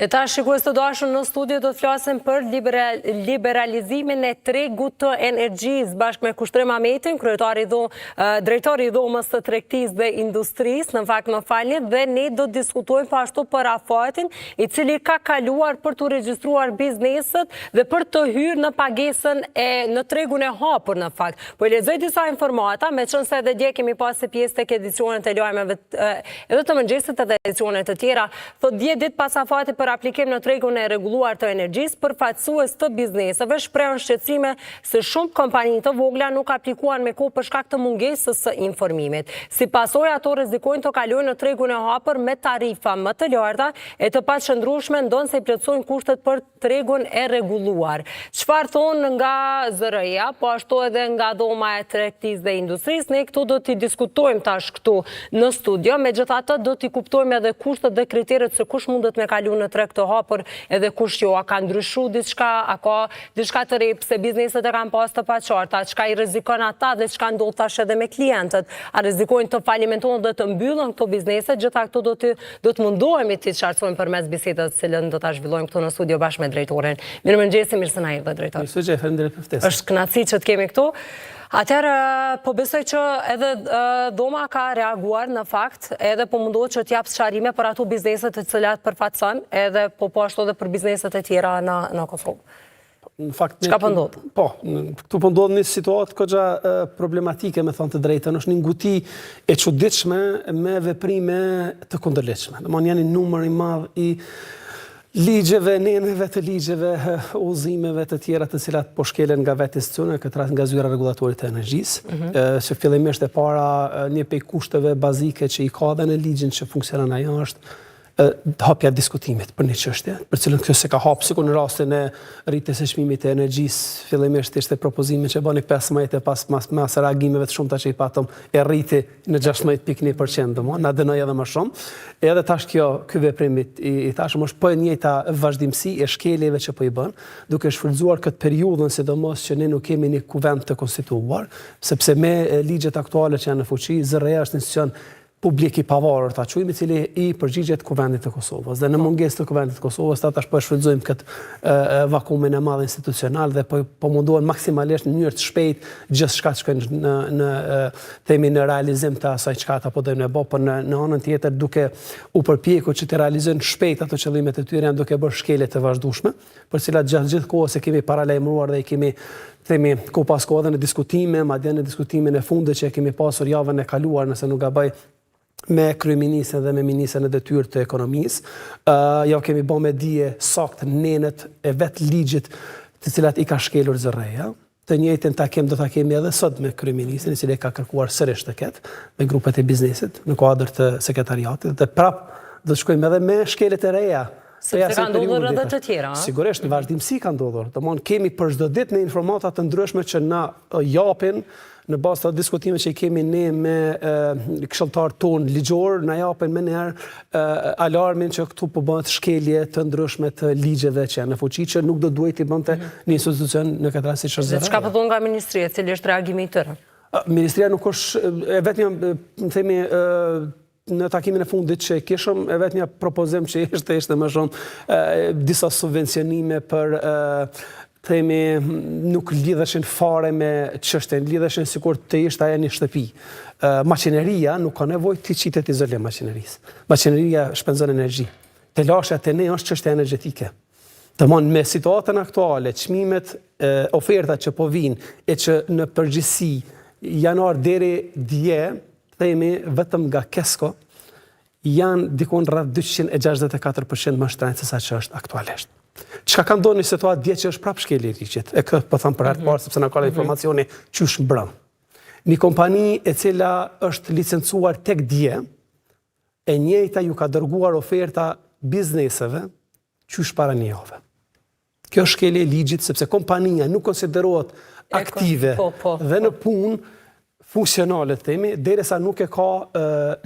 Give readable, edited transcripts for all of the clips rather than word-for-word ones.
E ta shikues të dashur, në studio do të flasim për liberalizimin e tregut të energjisë bashkë me Kushtrim Ahmetin, drejtori i dhomës së tregtisë dhe industrisë, në fakt më falni, dhe ne do të diskutojmë ashtu për afatin i cili ka kaluar për të regjistruar bizneset dhe për të hyrë në pagesën në tregun e hapur në fakt. Po i lexoj disa informata, meqense edhe dje kemi pasur pjesë tek edicionet e lajmeve edhe të mëngjesit edhe edicionet të tjera, thotë 10 ditë pas afatit për aplikim në tregun e rregulluar të energjisë, përfaqësues të bizneseve shprehën shqetësime se shumë kompani të vogla nuk aplikuan me kohë për shkak të mungesës së informimit. Si pasojë ato rrezikojnë të kalojnë në tregun e hapur me tarifa më të larta e të paqëndrueshme ndonse i plotësojnë kushtet për tregun e rregulluar. Çfarë thonë nga ZRE-ja, po ashtu edhe nga dhoma e tregtisë dhe industrisë, ne këtu do t'i diskutojmë tash këtu në studio, megjithatë do t'i kuptojmë edhe kushtet dhe kriteret se kush mundet me kalu në treg të hapur edhe kush jo, a ka ndryshu diçka, a ka diçka të re, pse bizneset e kanë pas të paqarta, çka i rrezikon ata dhe çka ndodh tash edhe me klientët, a rrezikojnë të falimentojnë dhe të mbyllën këto biznese, gjitha këto do të mundohemi të qartësojmë përmes bisedës të cilën do ta zhvillojmë këtu në studio bashkë me drejtoren. Mirëmëngjesi, mirë se na erdhe drejtor. Mirë, faleminderit për ftesën. Është kënaqësi që të kemi këtu. Atëherë, po besoj që edhe dhoma ka reaguar në fakt, edhe po mundohet që t'jap sqarime për ato bizneset të cilat përfaqëson, edhe po ashtu edhe për bizneset e tjera në Kosovë. Në fakt, çka po ndodh? Po, këtu po ndodh një situatë goxha problematike, me thënë të drejtën, është një nguti e çuditshme me veprime të kundërligjshme. Domthonë janë një numër i madh i ligjeve, neneve të ligjeve, udhëzimeve të tjera të cilat po shkelen nga vetë institucione, këtë rast nga zyra rregullatorit të energjisë, që fillimisht e para një prej kushteve bazike që i ka dhe në ligjin që funksionon ajo është hapja diskutimit për një çështje, për cilën kjo se ka hapë, sikur në rastin e rritjes së çmimit të energjisë, fillimisht ishte propozimi që bëni 15 e pas reagimeve të shumta që i patëm e rriti në 16.1%, na dënoi edhe më shumë. Edhe tash ky veprim i tashëm është po e njëjta vazhdimsi e shkeljeve që po i bën, duke shfrytzuar këtë periudhën sidomos që ne nuk kemi një kuvend të konstituuar, sepse me ligjet aktuale që janë në fuqi, ZRE-ja është institucion publik i pavarur ta quajmë, i cili i përgjigjet kuvendit të Kosovës. Dhe në mungesë të kuvendit të Kosovës, tash po shfrytëzojmë këtë vakumin e madh institucional dhe po mundohen maksimalisht në mënyrë të shpejtë gjithçka të shkojnë në realizim të asaj çka ata po dojnë bë, por në anën tjetër duke u përpjekur që të realizojnë shpejt ato qëllimet e tyre, janë duke bërë shkelje të vazhdueshme, për cilat gjithë kohës e kemi paralajmëruar dhe i kemi ku pas kohë në diskutime, madje në diskutimin e fundit që kemi pasur javën e kaluar, nëse nuk gaboj, me kryeministën dhe me ministrën e detyrë të ekonomisë. Ja kemi bërë me dije saktë nenet e vetë ligjit të cilat i ka shkelur ZRE-ja. Të njëjtën do ta kemi edhe sot me kryeministën, i cili ka kërkuar sërish të ketë me grupet e biznesit në kuadër të sekretariatit, dhe prap do të shkojmë edhe me shkeljet e reja. Sepse ka ndodhur edhe të tjera. Sigurisht, në vazhdimsi ka ndodhur. Domthonë kemi për çdo ditë në informata të ndryshme që na japin në bazë të diskutimeve që i kemi ne me këshilltarët tonë ligjor, na japin më njëherë alarmin që këtu po bëhet shkelje të ndryshme të ligjeve që janë në fuqi, që nuk do duhet i bënte një institucion në këtë rast si ZRE-ja. Çka po thonë nga ministria, cili është reagimi i tyre? Ministria nuk është vetëm themi në takimin e fundit që kishëm, e vetë një propozim që ishte më shumë disa subvencionime për nuk lidheshin fare me çështjen, lidheshin sikur të ishte ajo një shtëpi. Maqineria nuk ka nevojë të qitet izolim maqinerisë. Maqineria shpenzon energji. Telasha te ne është çështja energjetike. Domthonë me situatën aktuale, çmimet, ofertat që po vinë e që në përgjithësi janar deri dje vetëm nga Kesko janë dikon rreth 264% më shtrenjtë se sa që është aktualisht. Çka ka ndodhur në situatë dje që është prapë shkelje e ligjit. E këtë po them për herë të parë sepse na ka informacioni qysh mbrëm. Një kompani e cila është licencuar tek dje, e njëjta ju ka dërguar oferta bizneseve qysh para një jave. Kjo është shkelje e ligjit sepse kompania nuk konsiderohet aktive dhe në punë funksionale themi, derisa nuk e ka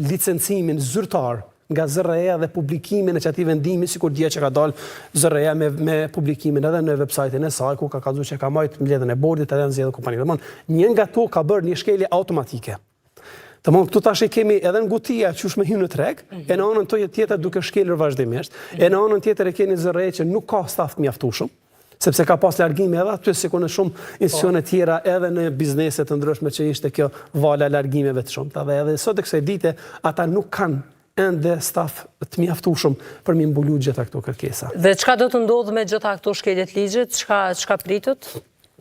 licencimin zyrtar nga ZRE-ja dhe publikimin e çatij vendimi, sikur dje që ka dalë ZRE-ja me publikimin edhe në websajtin e saj, ku ka kallëzuar që ka marrë mbledhjen e bordit edhe nxjerrë kompaninë. Domthonë, një nga to ka bërë një shkelje automatike. Këtu tash e kemi edhe ngutia qysh me hyrë në treg, e në anën tjetër duke shkelur vazhdimisht, e në anën tjetër e keni zërrej që nuk ka staf të mjaftueshëm, sepse ka pas largime edhe aty si në shumë institucione tjera edhe në biznese të ndryshme që ishte kjo vala largimeve të shumta. Dhe edhe sot e kësaj dite ata nuk kanë ende staf të mjaftueshëm për mi mbulu gjitha këto kërkesa. Dhe çka do të ndodhë me gjitha këto shkeljet ligjit? Çka pritët?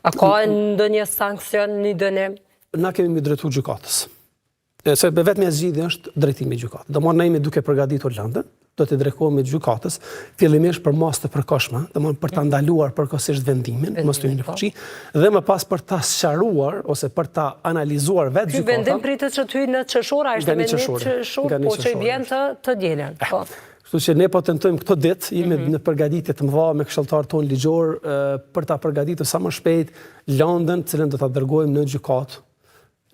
A ka ndonjë sankcion, një dënim? Na kemi mi drejtu gjykatës. Se vetëm zgjidhja është drejtimi i gjykatës. Domthonë ne jemi duke përgatitur lëndën, do të drejtohemi gjykatës, fillimisht për mos të përkohshme, domthonë për ta ndaluar përkohësisht vendimin, mos të hyjë në fuqi, dhe më pas për ta sqaruar ose për ta analizuar vetë gjykata. Ky vendim pritet që të hyjë në çeshor, ishte me një çeshor, po që i vjen të dielën. Kështu që ne po tentojmë këtë ditë, jemi në përgatitje të mëdha me këshilltarët tonë ligjor për ta përgatitur sa më shpejt lëndën, të cilën do ta dërgojmë në gjykatë.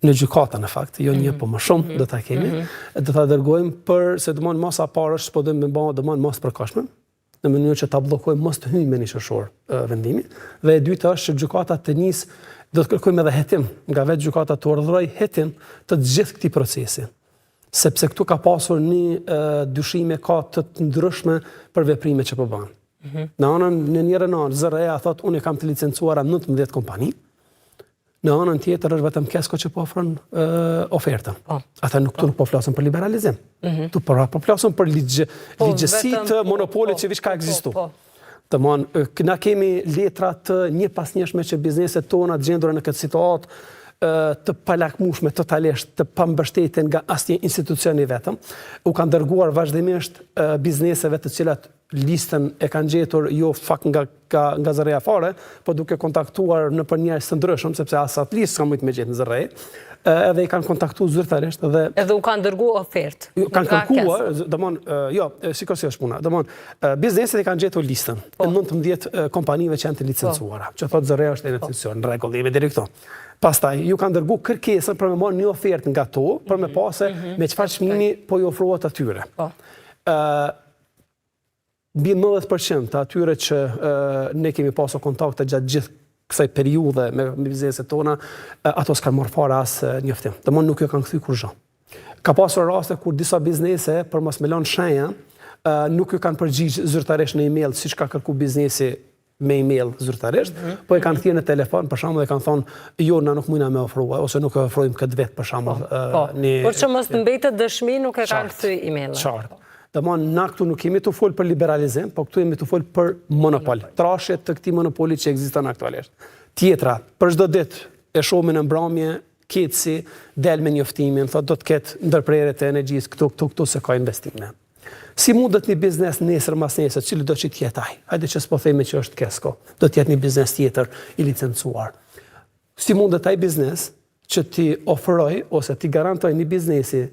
Në gjykata në fakt, jo një po më shumë do ta kemi, do ta dërgojmë për se domon mos aparësh, po do të bëjmë domon mos përkohshme, në mënyrë që ta bllokojmë mos të hyjmë me një çeshor vendimi, dhe e dyta është që gjykata të nis do të kërkojmë edhe hetim, nga vetë gjykata të urdhëroj hetim të gjithë këtij procesi. Sepse këtu ka pasur një dyshime ka të ndryshme për veprimet që po bëhen. Në njërin anë ZRE-ja thotë unë kam të licencuara 19 kompani. Në anën tjetër është vetëm Kesko që po ofron ofertën. Ata nuk po flasin për liberalizim. Tu po flasin për ligjësi të monopolit që ka ekzistuar. Domthonë, na kemi letra të njëpasnjëshme që bizneset tona të gjendura në këtë situatë të palakmueshme totalisht, të pambështetur nga asnjë institucioni vetëm, u kanë dërguar vazhdimisht bizneseve të cilat listën e kanë gjetur jo fakt nga ZRE-ja fare, po duke kontaktuar nëpër njerëz të ndryshëm, sepse as atë listë s'ka mujt me gjetë në ZRE, edhe i kanë kontaktuar zyrtarisht dhe edhe u kanë dërguar ofertë. Kanë kërkuar, domthonë, jo, sikur si është puna. Domthonë, bizneset e kanë gjetur listën e 19 kompanive që janë të licencuara, që thotë ZRE-ja është e licencuar, në rregull, jemi deri këtu. Pastaj ju kanë dërguar kërkesën për me marrë një ofertë nga to, për me pasë me çfarë çmimi po i ofrohet atyre. Mbi 90% të atyre që ne kemi pasur kontakte gjatë gjithë kësaj periudhe me bizneset tona, ato s'kan marrë fare as njoftim. Domthonë nuk jo kanë kthy kur gjë. Ka pasur raste kur disa biznese për mos me lënë shenja, nuk ju kanë përgjigj zyrtarisht në email siç ka kërkuar biznesi me email zyrtarisht, po e kanë thënë në telefon, për shembull, e kanë thonë jo, na nuk mundna me ofruar ose nuk e ofrojmë këtë vetë për shembull. Por që mos të mbetet dëshmi, nuk e kanë kthy emailin. Qartë. Domthonë, na këtu nuk kemi të fol për liberalizim, po këtu jemi të fol për monopol. Trashje të këtij monopoli që ekziston aktualisht. Tjetra, për çdo ditë e shohim në mbrëmje Ketsi del me njoftimin, thotë do të ketë ndërprerje të energjisë këtu se ka investime. Si mundet një biznes nesër mas nesër, cili do që t'jetë ai? Hajde që s'po themi që është Kesko, do t'jetë një biznes tjetër i licencuar. Si mundet ai biznes që ti ofroj ose ti garantoj një biznesi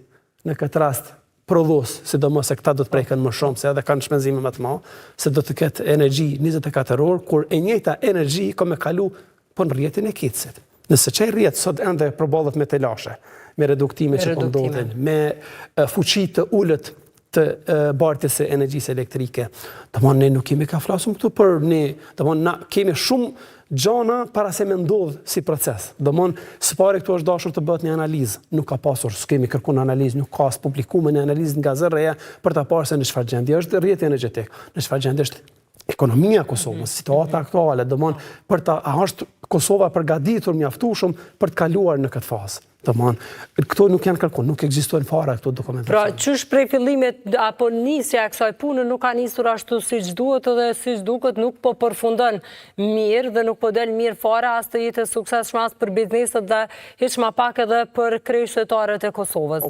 në këtë rast prodhues, sidomos se këta do të preken më shumë, se edhe kanë shpenzime më të mëdha, se do të ketë energji 24 orë, kur e njëjta energji ka me kalu po në rrjetin e Ketsit. Nëse çaj rrjet sot ende përballet me telashe, me reduktime që po ndodhin, me fuqi të ulët të bartjes së energjisë elektrike. Domthonë ne nuk kemi ka flasur këtu për ne, domthonë na kemi shumë gjana para se me ndodh si proces. Domthonë së pari këtu është dashur të bëhet një analizë, nuk ka pasur, s'kemi kërkuar një analizë, nuk ka as publikuar një analizë nga ZRE-ja për ta parë se në çfarë gjendje është rrjeti energjetik, në çfarë gjendje është ekonomia e Kosovës, situata aktuale, domthonë për ta a është Kosova përgatitur mjaftueshëm për të kaluar në këtë fazë. Domthonë, këto nuk janë kërkuar, nuk ekzistojnë fare këto dokumentacion. Pra, çysh prej fillimit apo nisja e kësaj pune nuk ka nisur ashtu siç duhet edhe siç duket nuk po përfundon mirë dhe nuk po del mirë fare as të jetë suksesshëm as për bizneset dhe hiç më pak edhe për kryeqytetarët e Kosovës.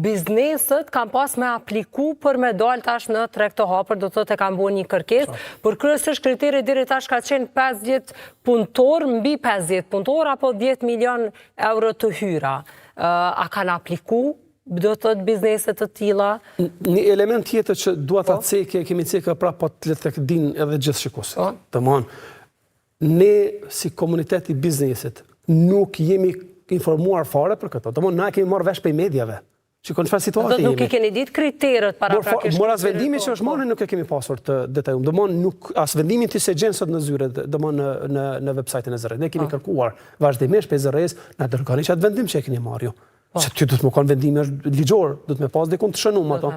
Bizneset kanë pas me apliku për me dal tash në treg të hapur, do thotë kanë bërë një kërkesë, por kryesisht kriteri deri tash ka qenë 50 punëtor mbi 50 punëtor apo 10 milion euro të hyra. A kanë apliku, do të thotë bizneset të tilla? Një element tjetër që dua ta cekë, kemi cekë prapë po të tek din edhe gjithë shikuesit. Domthonë, ne si komunitet i biznesit nuk jemi informuar fare për këtë. Domthonë, na kemi marrë vesh pe mediave. Shikon çfarë situatë jemi. Nuk i keni ditë kriteret para praktikisht. Mora vendimi që është marrë nuk e kemi pasur të detajuar. Domthonë nuk as vendimin ti se gjen sot në zyre, domthonë në websajtin e ZRE. Ne kemi kërkuar vazhdimisht pe ZRE-s na dërgoni çat vendim që e keni marrë ju. Se ty du të më kanë vendime është ligjor, du të me pas dikun të shënum ato.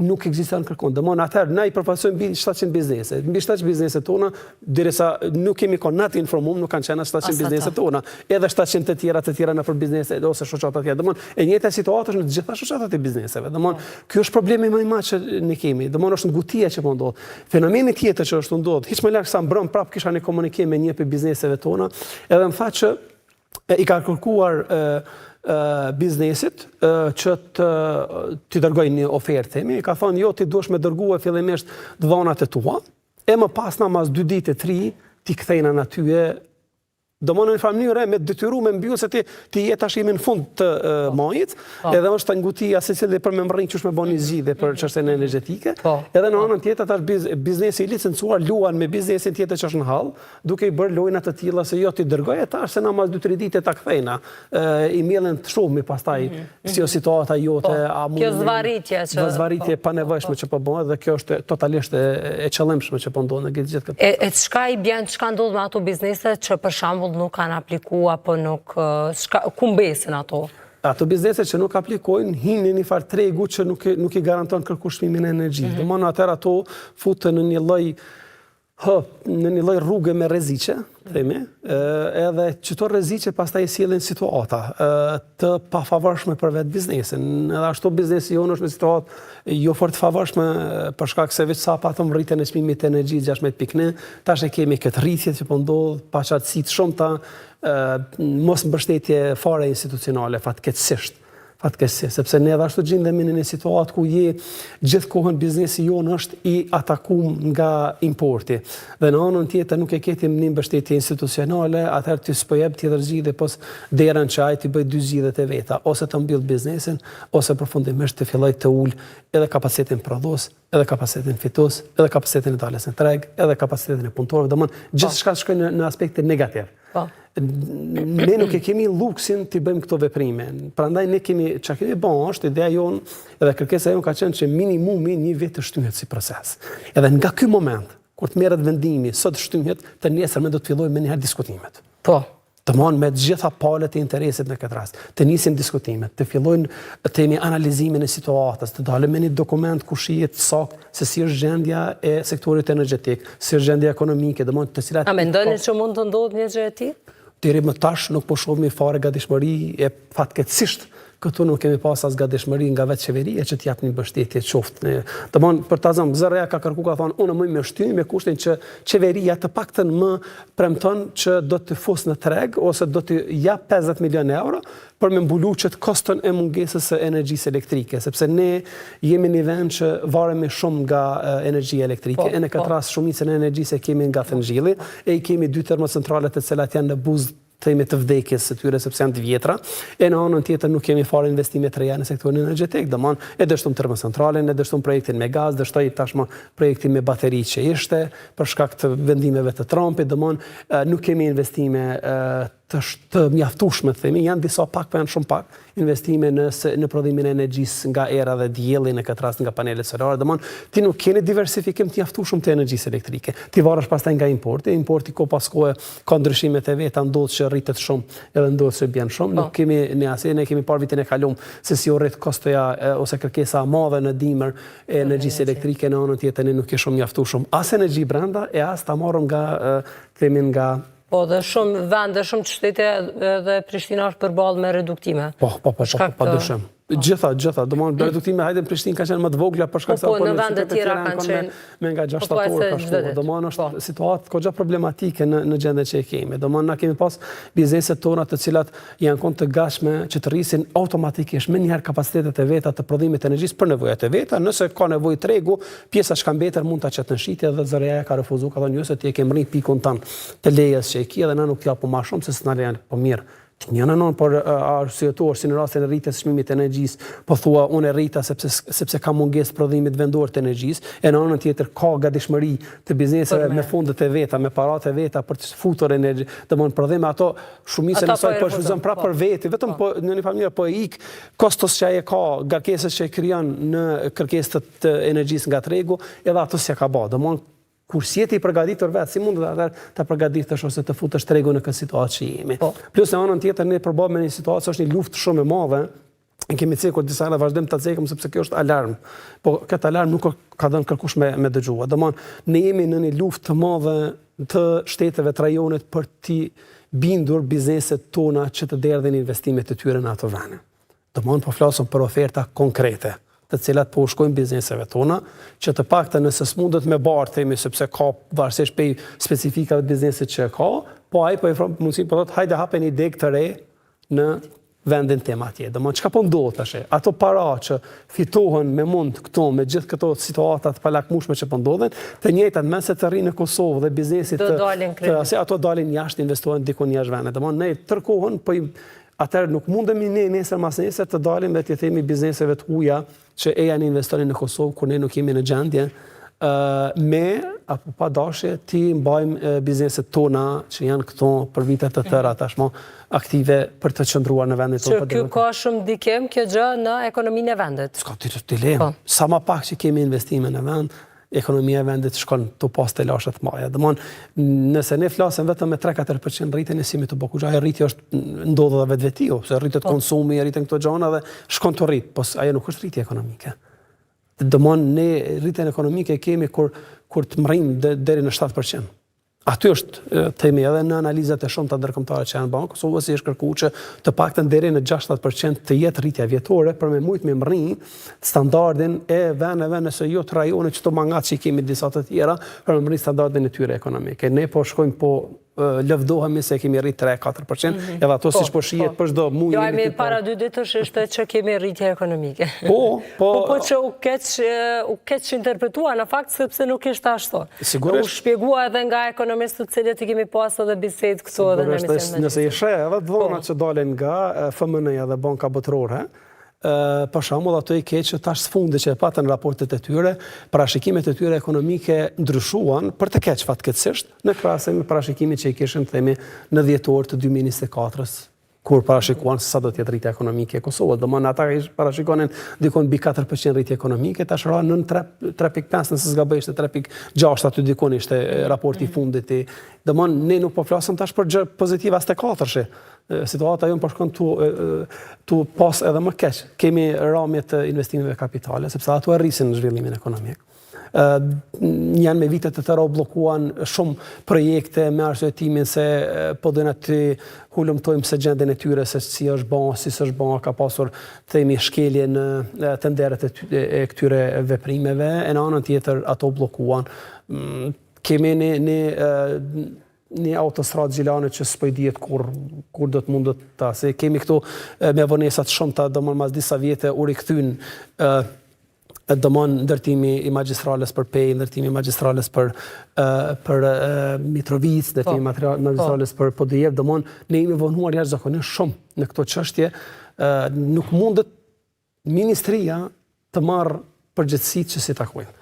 Nuk ekziston kërkon. Domthon atëherë ne I përfaqësojmë mbi 700 biznese. Mbi 700 biznese tona, derisa nuk kemi kon natë informum, nuk kanë qenë 700 biznese tona. Edhe 700 të tjera në për biznese ose shoqata të tjera. Domthon e njëjta situatë është në të gjitha shoqatat e bizneseve. Domthon ky është problemi më I madh që ne kemi. Domthon është ngutia që po ndodh. Fenomeni tjetër që është ndodh, hiç më lart sa mbrëm prap kisha një komunikim me një për bizneseve tona, edhe më tha që I ka kërkuar biznesit që t'i dërgoj një ofertë themi, I ka thonë jo ti duhesh me dërguar fillimisht dhonat e tua, e më pas na mas 2 ditë 3 ti kthejna në atyje. Domthon në një mënyrë me detyru me mbyll se ti je tash në fund të majit, edhe është ngutia secili për me mbërrin qysh me bëni zgjidhje për çështjen energjetike. Edhe në anën tjetër tash biznesi I licencuar luan me biznesin tjetër që është në hall, duke I bërë lojna të tilla se jo ti dërgoje tash se na mas 2-3 ditë ta kthejna. I mbjellën të shumë pastaj si situata jote a mund. Kjo zvarritje pa nevojshme që po bëhet dhe kjo është totalisht e qëllimshme që po ndodh në gjithë këtë. E çka I bën, çka ndodh me ato biznese që për shembull nuk kanë aplikuar apo nuk ku mbesin ato? Ato biznese që nuk aplikojnë hinë në një farë tregu që nuk I garanton kërkushtimin e energjisë. Domthon atëherë ato futen në një lloj rrugë me rreziqe, themi, edhe çto rreziqe pastaj sjellin situata të pafavorshme për vetë biznesin. Edhe ashtu biznesi jonë është në situatë jo fort të favorshme për shkak se veç sa patëm rritjen e çmimit të energjisë 16.1, tash e kemi këtë rritje që po ndodh, paqartësi të shumta, mos mbështetje fare institucionale fatkeqësisht. Sepse ne edhe ashtu gjendemi në një situatë ku gjithë kohën biznesi jonë është I atakum nga importi. Dhe në anën tjetër nuk e ketim një mbështetje institucionale, atëherë ti s'po jep tjetër zgjidhje pos derën që ai ti bëj 2 zgjidhjet e veta, ose të mbyll biznesin, ose përfundimisht të filloj të ul edhe kapacitetin prodhues, edhe kapacitetin fitues, edhe kapacitetin e daljes në treg, edhe kapacitetin e punëtorëve, domthon gjithçka shkojnë në aspekte negativ. Ne nuk e kemi luksin të bëjmë këto veprime. Prandaj ne çka kemi bën është ideja jonë edhe kërkesa jonë ka qenë që minimumi një vit të shtyhet si proces. Edhe nga ky moment, kur të merret vendimi, sot shtyhet, të nesërmen do të fillojmë me një herë diskutimet. Domthon me të gjitha palët e interesit në këtë rast. Të nisim diskutimet, të fillojnë të kemi analizimin e situatës, të dalëm me një dokument ku shihet saktë se si është gjendja e sektorit energjetik, si është gjendja ekonomike, domthon të cilat. A mendoni që mund të ndodhë një gjë e tillë? Deri më tash nuk po shohim fare gatishmëri e fatkeqësisht. Këtu nuk kemi pas as gatishmëri nga vetë qeveria që t'jap një mbështetje qoftë. Domthon për ta thënë zërea ka kërkuar ka thonë unë më me shtyj me kushtin që qeveria të paktën më premton që do të fus në treg ose do të jap 50 milionë euro për me mbulu që të koston e mungesës së energjisë elektrike, sepse ne jemi në vend që varemi shumë nga energjia elektrike. E në këtë rast shumicën e energjisë e kemi nga thëngjilli, e I kemi 2 termocentrale të cilat janë në buzë themi të vdekjes së tyre sepse janë të vjetra, e në anën tjetër nuk kemi fare investime të reja në sektorin energjetik, domthon e dështojmë termocentralen, e dështojmë projektin me gaz, dështoj tashmë projektin me bateri që ishte për shkak të vendimeve të Trumpit, domthon nuk kemi investime të mjaftueshme, themi, janë disa pak, po janë shumë pak, investime në prodhimin e energjisë nga era dhe dielli, në këtë rast nga panelet solare, domthon ti nuk keni diversifikim të mjaftueshëm të energjisë elektrike. Ti varesh pastaj nga importi, importi ko pas kohe ka ndryshimet e veta, ndodh që rritet shumë, edhe ndodh që bjen shumë. Nuk kemi ne kemi parë vitin e kaluar se si u rrit kostoja ose kërkesa e madhe në dimër e energjisë elektrike, në anën tjetër ne nuk kemi shumë mjaftueshëm as energji brenda e as ta marrëm nga Po, dhe shumë vende, shumë qytete dhe Prishtina është përballë me reduktime. Po, dyshim. Gjitha, domthon reduktime hajde në Prishtinë kanë qenë më të vogla për shkak se në vende të tjera kanë qenë me nga 6 shtatorë kështu. Domthon është situatë goxha problematike në gjendjen që e kemi. Domthon na kemi pas bizneset tona të cilat janë kon të gatshme që të rrisin automatikisht me njëherë kapacitetet e veta të prodhimit të energjisë për nevojat e veta. Nëse ka nevojë tregu, pjesa që ka mbetur mund ta çet në shitje dhe zëreja ka refuzuar, ka thënë jo se ti e ke mri pikun tan të lejes që e ke dhe na nuk t'japo më shumë se s'na lejon po mirë. Njëna non, por arsyetuar si në rastin e rritjes çmimit të energjisë, po thua unë e rrita sepse ka mungesë prodhimit vendor të energjisë, e në anën tjetër ka gatishmëri të bizneseve me fondet e veta, me paratë e veta për të futur energji, domthon prodhime ato shumicën e saj po shfrytëzon prapë për veti, vetëm po në një familje po ik kostos që ai ka, garkesës që krijon në kërkesë të energjisë nga tregu, edhe ato s'ja ka bë. Domthon kur si jeti I përgatitur vetë, si mund ta përgatitesh ose të futesh tregu në këtë situatë që jemi. Plus në anën tjetër ne përballemi me një situatë që është një luftë shumë e madhe kemi cekur disa herë vazhdim ta cekëm sepse kjo është alarm. Po këtë alarm nuk ka dhënë kërkush me dëgjua. Domthon ne jemi në një luftë të madhe të shteteve të rajonit për t'i bindur bizneset tona që të derdhin investimet e tyre në ato vende. Domthon po flasim për oferta konkrete, të cilat po shkojnë bizneseve tona, që të paktën nëse s'mundet me bartemi sepse ka varësisht prej specifikave të biznesit që ka, po ai po i ofron mundësinë po thotë hajde hapeni një deg të re në vendin tim atje. Domthon çka po ndodh tash? Ato para që fitohen me mund këto me gjithë këto situata të palakmueshme që po ndodhen, të njëjtat mëse të rrinë në Kosovë dhe biznesit ato dalin jashtë, investohen diku jashtë vendit. Domthon ne tërkohën po atëherë nuk mundemi ne nesër mas nesër të dalim dhe të themi bizneseve të huaja që e janë investonin në Kosovë kur ne nuk jemi në gjendje apo pa dashje ti mbajmë bizneset tona që janë këto për vite të tëra tashmë aktive për të qëndruar në vendin tonë. Që ka shumë ndikim kjo gjë në ekonominë e vendit. S'ka dilem. Sa më pak që kemi investime në vend, ekonomia e vendit shkon të pas të lashet maja. Domthon, nëse ne flasim vetëm me 3-4% rritjen e simit të Bokuxha, rritja është ndodhur edhe vetvetiu, se rritet konsumi, rriten këto gjëra dhe shkon të rrit, po ajo nuk është rritje ekonomike. Domthon ne rritjen ekonomike kemi kur të mrrim deri në 7%. Aty është themi edhe në analizat e shumta ndërkombëtare që janë bankë, Kosovës si është kërkuar që të paktën deri në 60% të jetë rritja vjetore për me mujt me mrri standardin e vendeve nëse jo të rajonit që të mangat që i kemi disa të tjera për me mrri standardin e tyre ekonomike. Ne po shkojmë po lëvdohemi se kemi rrit 3-4%, edhe ato siç po shihet për çdo muaj. Jo, mi para 2 ditësh ishte që kemi rritje ekonomike. Po që u keq interpretuar në fakt sepse nuk ishte ashtu. Sigurisht. U shpjegua edhe nga ekonomistët të cilët i kemi pas edhe bisedë këtu edhe në emision. Nëse i sheh edhe dhonat që dalin nga FMN-ja dhe Banka Botërore, për shembull ato i keq që tash sfundi që e patën raportet e tyre, parashikimet e tyre ekonomike ndryshuan për të keq fatkeqësisht në krahasim me parashikimit që i kishin themi në dhjetor të 2024-s, kur parashikuan se sa do të jetë rritja ekonomike e Kosovës. Domthon ata parashikonin dikon mbi 4% rritje ekonomike, tash ra në 3.5 nëse s'gaboj ishte 3.6 aty dikon ishte raporti i fundit i. Domthon ne nuk po flasim tash për gjë pozitive as te 4-shi. Situata jonë po shkon tu pas edhe më keq. Kemi ramje të investimeve kapitale, sepse ato rrisin zhvillimin ekonomik. Janë me vitet të tëra u bllokuan shumë projekte me arsyetimin se po dojnë aty hulumtojmë se gjendjen e tyre se si është bën, si s'është bën, ka pasur themi shkelje në tenderet e këtyre veprimeve, e në anën tjetër ato bllokuan. Kemi një autostradë Gjilane që s'po i dihet kur do të mundet ta. Se kemi këtu me vonesat shumta, domthon mas disa vjete u rikthyn domthon ndërtimi i magjistrales për Pej, ndërtimi i magjistrales për Mitrovic, ndërtimi i magjistrales për Podjev, domthon ne jemi vonuar jashtëzakonisht shumë në këto çështje. Nuk mundet ministria të marrë përgjegjësitë që si takojnë.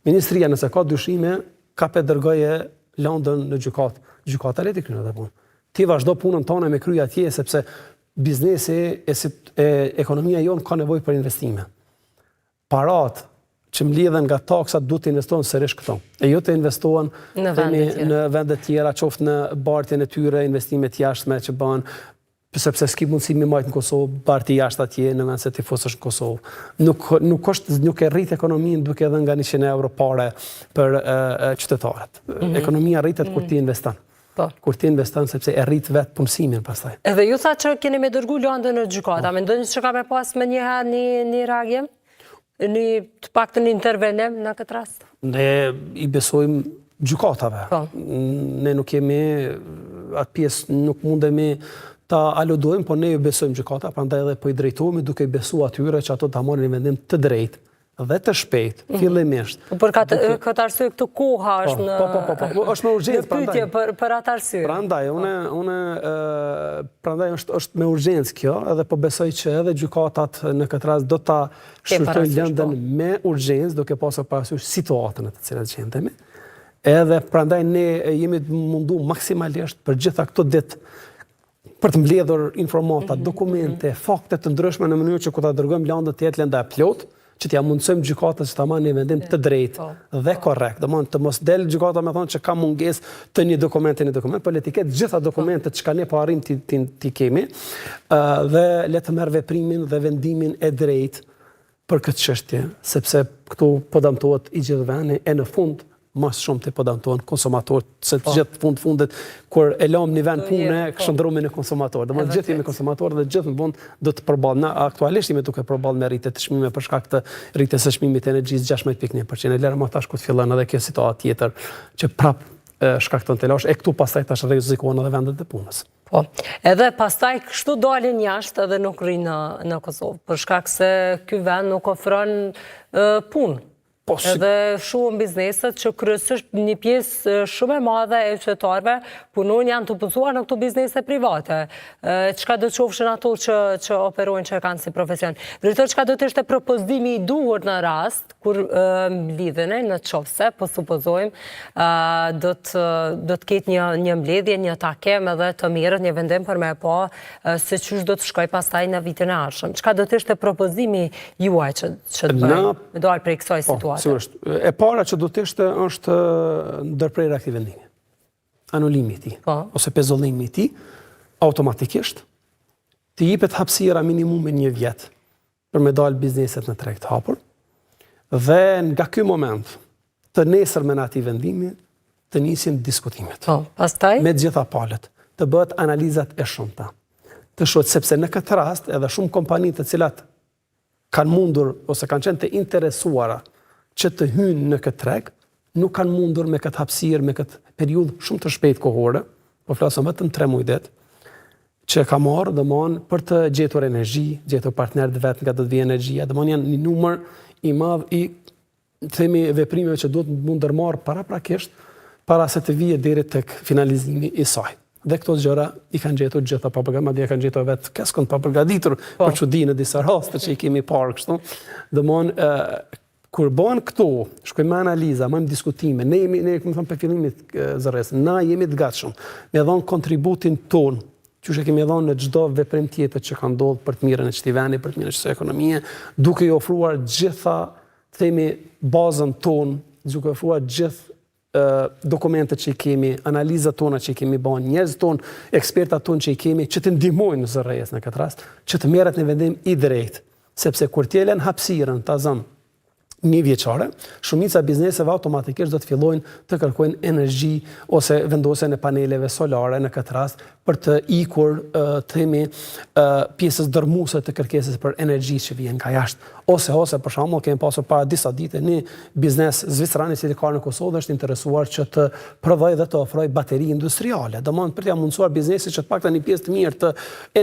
Ministria nëse ka dyshime, ka pe dërgoje London në gjykatë. Gjykata le të kryen atë punë. Ti vazhdo punën tonë me kry atje sepse biznesi e ekonomia jonë ka nevojë për investime. Parat që mbledhen nga taksat duhet të investohen sërish këto. E jo të investohen në vende tjera, qoftë në bartjen e tyre, investimet jashtme që bëhen, sepse s'ki mundësi mi majtë në Kosovë, barti jashtë atje në vend se ti fosësh në Kosovë. Nuk e rrit ekonominë duke edhe nga 100 euro pare për qytetarët. Ekonomia rritet kur ti investon. Kur ti investon sepse e rrit vetë punësimin pastaj. Edhe ju tha që keni me dërgu Londën në gjykata, mendoni që ka me pas me njëherë një reagim? Të paktën një intervenim në këtë rast? Ne i besojmë gjykatave. Ne nuk kemi atë pjesë, nuk mundemi ta aludojmë, po ne i besojmë gjykata, prandaj edhe po i drejtohemi duke i besuar atyre që ato ta marrin një vendim të drejtë dhe të shpejt, fillimisht. Për këtë arsye këtu koha është në... Po, është me urgjencë, prandaj. Për atë arsye. Prandaj është me urgjencë kjo, edhe po besoj që edhe gjykatat në këtë rast do ta shqyrtojnë lëndën me urgjencë, duke pasur parasysh situatën në të cilat gjendemi. Edhe prandaj ne jemi mundu maksimalisht për gjitha këto ditë për të mbledhur informata, dokumente, fakte të ndryshme në mënyrë që ku ta dërgojmë Londën të jetë lënda e plot, që t'ja mundësojmë gjykatës që ta marrë një vendim të drejtë dhe korrekt. Domthonjë të mos del gjykata me thonë që ka mungesë të një dokument, por le të ketë gjitha dokumentet që ne po arrim ti kemi dhe le të merr veprimin dhe vendimin e drejtë për këtë çështje, sepse këtu po dëmtohet i gjithë vendi e në fund mas shumë të po dëmtohen konsumatorët, se të gjithë fundet kur e lëm një vend pune, shndrumi në konsumator. Domethënë gjithë jemi konsumatorë dhe gjithë në fund do të përballë. Na aktualisht jemi duke përballë me rritje të çmimeve për shkak të rritjes së çmimit të energjisë 16.1%. Lera më tash ku të fillon edhe kjo situatë tjetër që prap shkakton të lash e këtu pastaj tash rrezikohen edhe vendet e punës. Po, edhe pastaj kështu dalin jashtë edhe nuk rrinë në Kosovë, për shkak se ky vend nuk ofron punë. Edhe shumë bizneset që kryesisht një pjesë shumë e madhe e qytetarëve punojnë janë të punësuar në këto biznese private. Çka do të qofshin ato që operojnë, që kanë si profesion? Drejtor, çka do të ishte propozimi i duhur në rast kur mblidheni, në qofse, po supozojmë, do të ketë një mbledhje, një takim edhe të mirët, një vendim për me pa se çysh do të shkoj pastaj në vitin e ardhshëm. Çka do të ishte propozimi juaj që të bëjë me dalë prej kësaj situate? Sigurisht. E para që do të ishte është ndërprerja e këtij vendimi. Anulimi i tij ose pezollimi i tij automatikisht të jepet hapësira minimum një vjet për me dalë bizneset në treg të hapur dhe nga ky moment të nesërmen me atij vendimi të nisin diskutimet. Pastaj me të gjitha palët, të bëhet analizat e shumta. Të shohet sepse në këtë rast edhe shumë kompani të cilat kanë mundur ose kanë qenë të interesuara që të hynë në këtë treg, nuk kanë mundur me këtë hapësirë, me këtë periudhë shumë të shpejtë kohore, po flasëm vetëm 3 muaj që ka marrë domthonjë për të gjetur energji, gjetur partnerët vet nga do të vijë energjia, domthonjë janë një numër i madh i themi veprimeve që duhet mund ndërmarr paraprakisht para se të vijë deri tek finalizimi i saj. Dhe këto gjëra i kanë gjetur gjitha pa përgatitur, madje kanë gjetur vetë keskon pa përgatitur për çudi në disa raste që i kemi parë kështu. Domthonjë kur bëhen këto, shkojmë me analiza, me diskutime, ne kemi thënë për fillimit zërres, na jemi të gatshëm me dhënë kontributin ton, që e kemi dhënë në çdo veprim tjetër që ka ndodhur për të mirën e këtij vendi, për të mirën e kësaj ekonomie, duke i ofruar gjitha, themi, bazën ton, duke ofruar gjithë dokumentet që i kemi, analizat tona që i kemi bën, njerëzit ton, ekspertat ton që i kemi, që të ndihmojnë zërres në këtë rast, që të merret në vendim i drejtë, sepse kur t'jelen hapësirën ta zëm një vjeçare, shumica bizneseve automatikisht do të fillojnë të kërkojnë energji ose vendosjen e paneleve solare në këtë rast për të ikur themi pjesës dërmuese të kërkesës për energji që vjen nga jashtë. Ose për shembull kemi pasur para disa ditë një biznes zviceran i cili ka në Kosovë dhe është interesuar që të prodhojë dhe të ofrojë bateri industriale. Domthonë për t'ia mundsuar biznesit që të paktën një pjesë të mirë të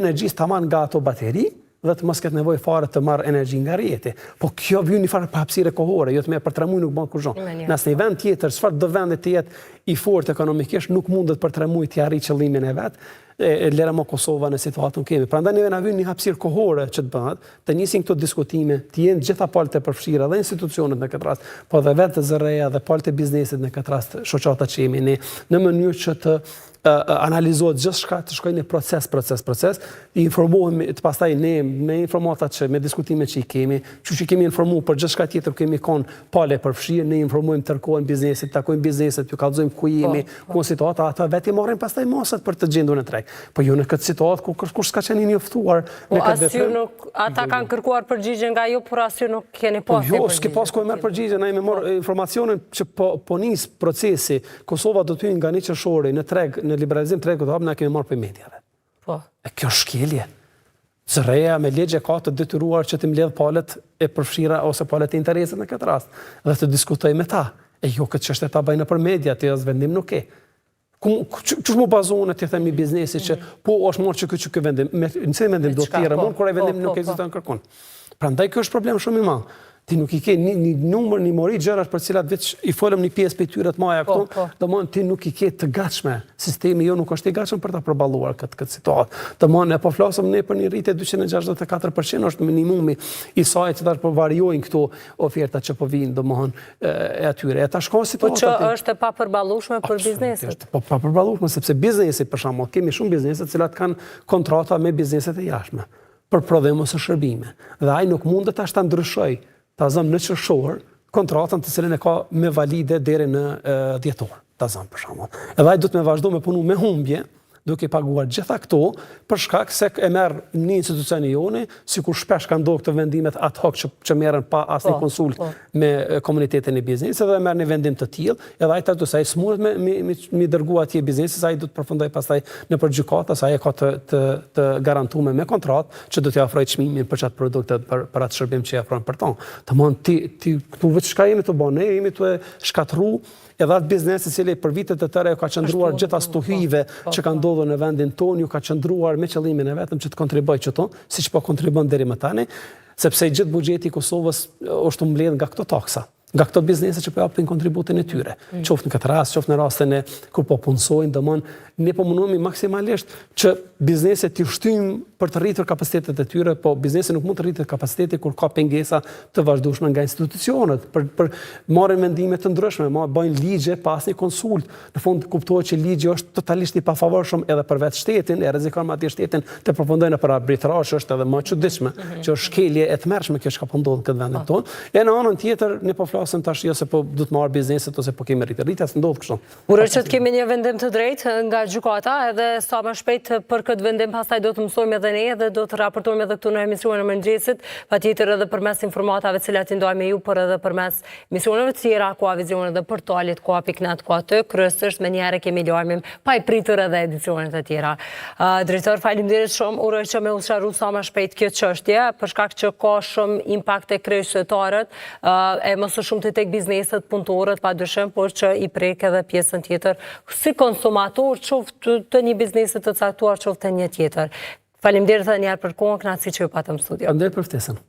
energjisë ta marrë nga ato bateri dhe të mos ketë nevojë fare të marrë energji nga rrjeti. Po kjo vjen një farë hapësire kohore, jo të më për 3 muaj nuk bën kurrë. Në asnjë vend tjetër, çfarë do vendi të jetë i fortë ekonomikisht, nuk mundet për 3 muaj të arrijë qëllimin e vet. Lera më Kosova në situatën kemi. Prandaj neve na vjen një hapësirë kohore që të bëhet, të nisin këto diskutime, të jenë gjitha palët e përfshira dhe institucionet në këtë rast, po dhe vetë zërreja dhe palët e biznesit në këtë rast, shoqata që jemi ne, në mënyrë që të analizohet gjithçka, të shkojnë në proces, i informohemi të pastaj ne me informatat që me diskutimet që i kemi, që kemi informuar për gjithçka tjetër kemi kon palë e përfshirë, ne informojmë tërkohën biznesit, takojmë bizneset, ju kallëzojmë ku jemi, ku situata, ata vetë marrin pastaj masat për të gjendur në treg. Po jo në këtë situatë ku kur s'ka qenë njoftuar në këtë veprim. Ata kanë kërkuar përgjigje nga ju, por as ju nuk keni pasur. Jo, s'ke pas ku merr përgjigje, na jemi marr informacionin që po nis procesi. Kosova do të hyjë nga një qershori në treg, në liberalizim tregut të hapur, na kemi marrë për mediave. Po. E kjo shkelje. Zërreja me ligje ka të detyruar që të mbledh palët e përfshira ose palët e interesit në këtë rast dhe të diskutoj me ta. E jo këtë çështje ta bëjnë për media, ti as vendim nuk ke. Çu më bazohen ti themi biznesi që po është marrë që ky vendim, nëse vendim do të tjerë, mund kur ai vendim nuk ekziston kërkon. Prandaj ky është problem shumë i madh. Ti nuk i ke një numër, një mori gjërash për cilat veç i folëm një pjesë për tyre të maja këtu, domthonjë ti nuk i ke të gatshme. Sistemi jo nuk është i gatshëm për ta përballuar këtë situatë. Domthonjë ne po flasim ne për një rritje 264%, është minimumi i saj që tash po variojnë këto oferta që po vijnë domthonjë e atyre. Ata shkon situata. Po që është e papërballueshme për bizneset. Po papërballueshme sepse biznesi për shembull, kemi shumë biznese të cilat kanë kontrata me bizneset e jashtme për prodhim ose shërbime. Dhe ai nuk mundet tash ta ndryshojë ta zëm në qershor kontratën të cilën e ka me valide deri në dhjetor, ta zëm për shembull. Edhe ai do të me vazhdo me punu me humbje, duke i paguar gjitha këto, për shkak se e merr një institucioni joni, sikur shpesh kanë ndodhur këto vendimet ad hoc që merren pa asnjë konsult me komunitetin e biznesit, dhe merr një vendim të tillë, edhe ai thotë se ai smuret me dërguar atje biznesin, ai do të përfundoj pastaj nëpër gjykata, sa ai ka të garantuar me kontratë që do t'i ofrojë çmimin për çat produkte për atë shërbim që i ofron për ton. Domthon ti këtu vetë çka jemi të bënë, ne jemi të shkatërru edhe atë biznes i cili për vitet e tëra ka qëndruar gjithas stuhive që ka ndodhur në vendin tonë, ju ka qëndruar me qëllimin e vetëm që të kontribojë çto, siç po kontribon deri më tani, sepse gjithë buxheti i Kosovës është mbledh nga këto taksa, nga këto biznese që po japin kontributin e tyre. Qoftë në këtë rast, qoftë në rastin e kur po punsojnë, domthon ne po mundohemi maksimalisht që bizneset të shtyjmë për të rritur kapacitetet e tyre, po biznesi nuk mund të rritet kapaciteti kur ka pengesa të vazhdueshme nga institucionet, për marrin mendime të ndryshme, bëjnë ligje pas një konsult. Në fund kuptohet që ligji është totalisht i pafavorshëm edhe për vetë shtetin, e rrezikon me atë shtetin të përfundojnë për arbitrazh, është edhe më e çuditshme, që është shkelje e tmerrshme kjo që po ndodh në këtë vendin tonë. E në anën tjetër, ne po flasim tash jo se po do të marr bizneset ose po kemi rritje ndodh kështu. Uroj që të kemi një vendim të drejtë nga gjykata, edhe sa më shpejt për këtë vendim pastaj do të mësojmë edhe ne dhe do të raportojmë edhe këtu në emisionin e mëngjesit, patjetër edhe përmes informatave të cilat i ndajmë ju, por edhe përmes emisioneve të tjera, ku vizionet dhe portalit, ku piknet, ku aty, kryesisht me njëherë kemi lajmin pa i pritur edhe edicionet e tjera. Drejtor, faleminderit shumë, uroj që me usharu sa më shpejt kjo çështje, për shkak që ka shumë impakt e kryeqytetarët, e më së shumti tek bizneset, punëtorët, padyshim, por që i prek edhe pjesën tjetër si konsumator, qoftë të një biznesi të caktuar, qoftë të një tjetër. Faleminderit edhe një herë për kohën, kënaqësi që ju patëm në studio. Faleminderit për ftesën.